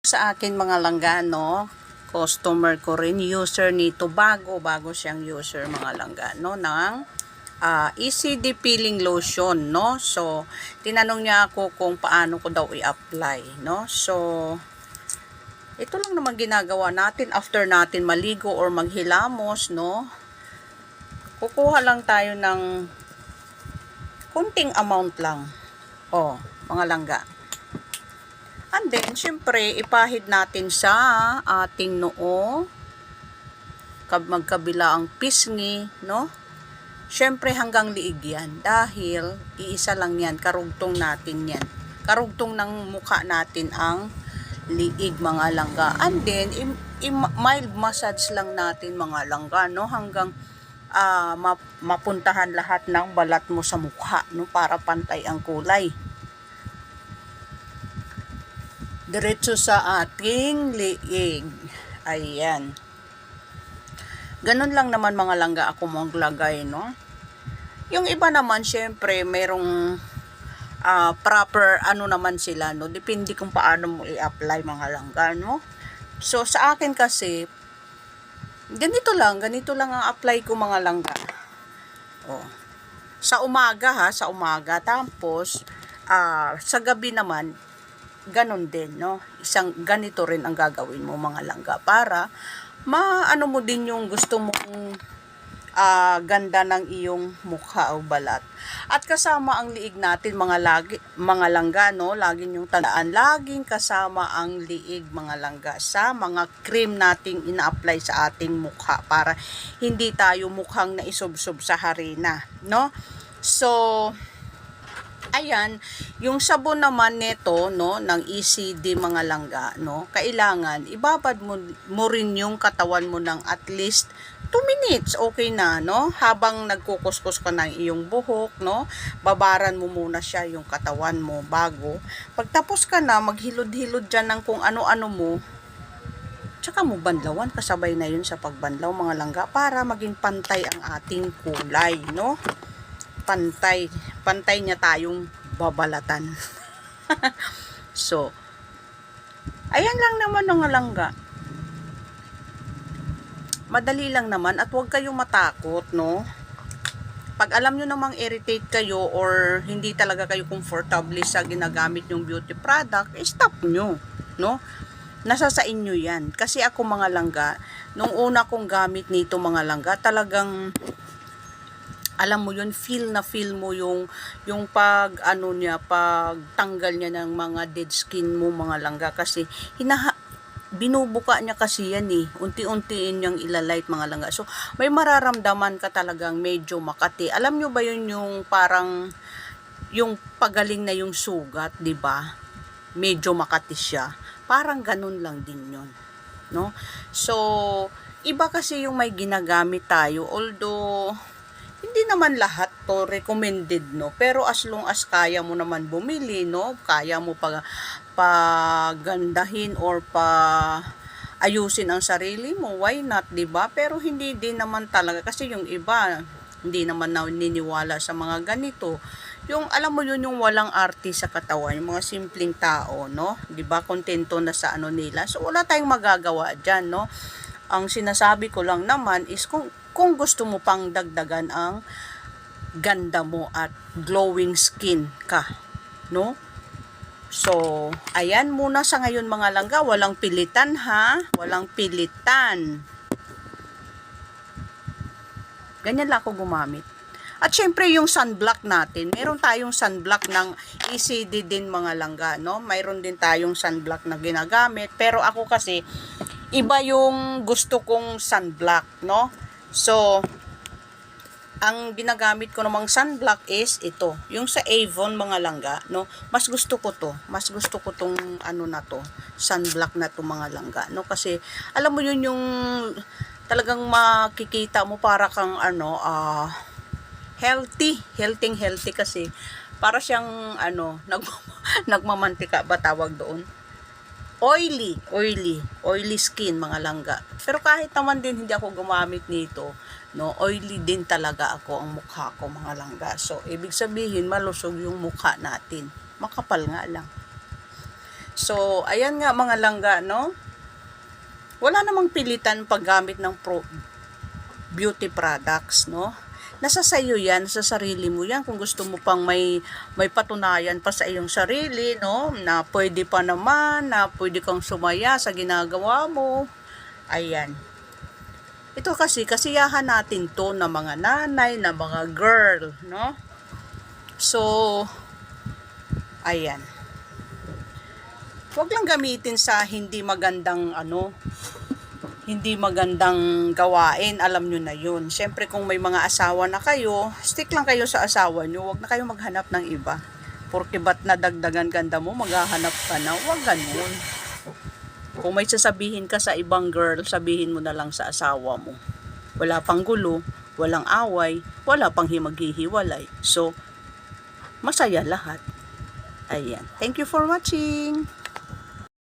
Sa akin mga langgano, customer ko rin, user nito, bago siyang user mga langgano ng ECD peeling lotion, no? So, tinanong niya ako kung paano ko daw i-apply, no? So, ito lang naman ginagawa natin after natin maligo or maghilamos, no? Kukuha lang tayo ng kunting amount lang. Oh, mga langga. And then, syempre, ipahid natin sa ating noo, magkabila ang pisngi, no? Syempre, hanggang liig yan. Dahil, iisa lang yan. Karugtong natin yan. Karugtong ng mukha natin ang liig, mga langga. And then, mild massage lang natin, mga langga, no? Hanggang mapuntahan lahat ng balat mo sa mukha, no? Para pantay ang kulay. Diretso sa ating liig. Ayan. Ganun lang naman mga langga ako maglagay, no? Yung iba naman, syempre, merong proper ano naman sila, no? Depende kung paano mo i-apply mga langga, no? So, sa akin kasi, ganito lang ang apply ko mga langga. Oh. Sa umaga sa umaga. Tapos, sa gabi naman, ganon din, no? Isang ganito rin ang gagawin mo mga langga para maano mo din yung gusto mong ganda ng iyong mukha o balat. At kasama ang liig natin mga langga, no? Lagi yung tandaan, laging kasama ang liig mga langga sa mga cream nating ina-apply sa ating mukha para hindi tayo mukhang naisubsob sa harina, no? So, ayan, yung sabon naman nito, no, ng ECD mga langga, no, kailangan ibabad mo rin yung katawan mo ng at least 2 minutes, okay na, no? Habang nagkukuskus ka ng iyong buhok, no, babaran mo muna siya yung katawan mo bago. Pagtapos ka na, maghilod-hilod dyan ng kung ano-ano mo, tsaka mo banlawan, kasabay na yun sa pagbanlaw mga langga para maging pantay ang ating kulay, no? Pantay niya tayong babalatan. So, ayan lang naman mga langga. Madali lang naman at huwag kayong matakot, no? Pag alam nyo namang irritate kayo or hindi talaga kayo comfortable sa ginagamit yung beauty product, stop nyo, no? Nasa sa inyo yan. Kasi ako mga langga, nung una kong gamit nito mga langga, talagang alam mo yun, feel mo yung pag ano niya, pag tanggal niya ng mga dead skin mo mga langga, kasi binubuka niya kasi yan unti-untiin niyang ilalight mga langga. So may mararamdaman ka talagang medyo makati. Alam nyo ba yun yung parang yung pagaling na yung sugat, di ba? Medyo makati siya. Parang ganun lang din yun, no? So iba kasi yung may ginagamit tayo, although hindi naman lahat to recommended, no? Pero as long as kaya mo naman bumili, no? Kaya mo pagandahin or ayusin ang sarili mo, why not, 'di ba? Pero hindi din naman talaga kasi yung iba hindi naman naniniwala sa mga ganito. Yung alam mo yun, yung walang arte sa katawan, yung mga simpleng tao, no? 'Di ba? Kontento na sa ano nila. So wala tayong magagawa diyan, no? Ang sinasabi ko lang naman is kung gusto mo pang dagdagan ang ganda mo at glowing skin ka, no? So, ayan muna sa ngayon mga langga, walang pilitan ha, walang pilitan. Ganyan lang ako gumamit. At syempre yung sunblock natin, meron tayong sunblock ng ECD din mga langga, no? Mayroon din tayong sunblock na ginagamit, pero ako kasi iba yung gusto kong sunblock, no? So, ang ginagamit ko namang sunblock is ito. Yung sa Avon mga langga, no? Mas gusto ko to. Mas gusto ko tong ano na to, sunblock na to mga langga, no? Kasi alam mo yun yung talagang makikita mo para kang ano, healthy kasi para siyang ano, nagmamantika ba tawag doon? Oily skin mga langga. Pero kahit naman din hindi ako gumamit nito, no, oily din talaga ako ang mukha ko mga langga. So ibig sabihin malusog yung mukha natin, makapal nga lang. So, ayan nga mga langga, no? Wala namang pilitan paggamit ng beauty products, no? Nasa sayo yan, sa sarili mo yan. Kung gusto mo pang may patunayan pa sa iyong sarili, no? Na pwede pa naman, na pwede kang sumaya sa ginagawa mo. Ayan. Ito kasi, kasiyahan natin to na mga nanay, na mga girl, no? So, ayan. Huwag lang gamitin sa hindi magandang hindi magandang gawain, alam nyo na yun. Siyempre kung may mga asawa na kayo, stick lang kayo sa asawa nyo, huwag na kayo maghanap ng iba. Porque ba't nadagdagan ganda mo, maghahanap ka na, huwag ganun. Kung may sasabihin ka sa ibang girl, sabihin mo na lang sa asawa mo. Wala pang gulo, walang away, wala pang maghihiwalay. So, masaya lahat. Ayan. Thank you for watching.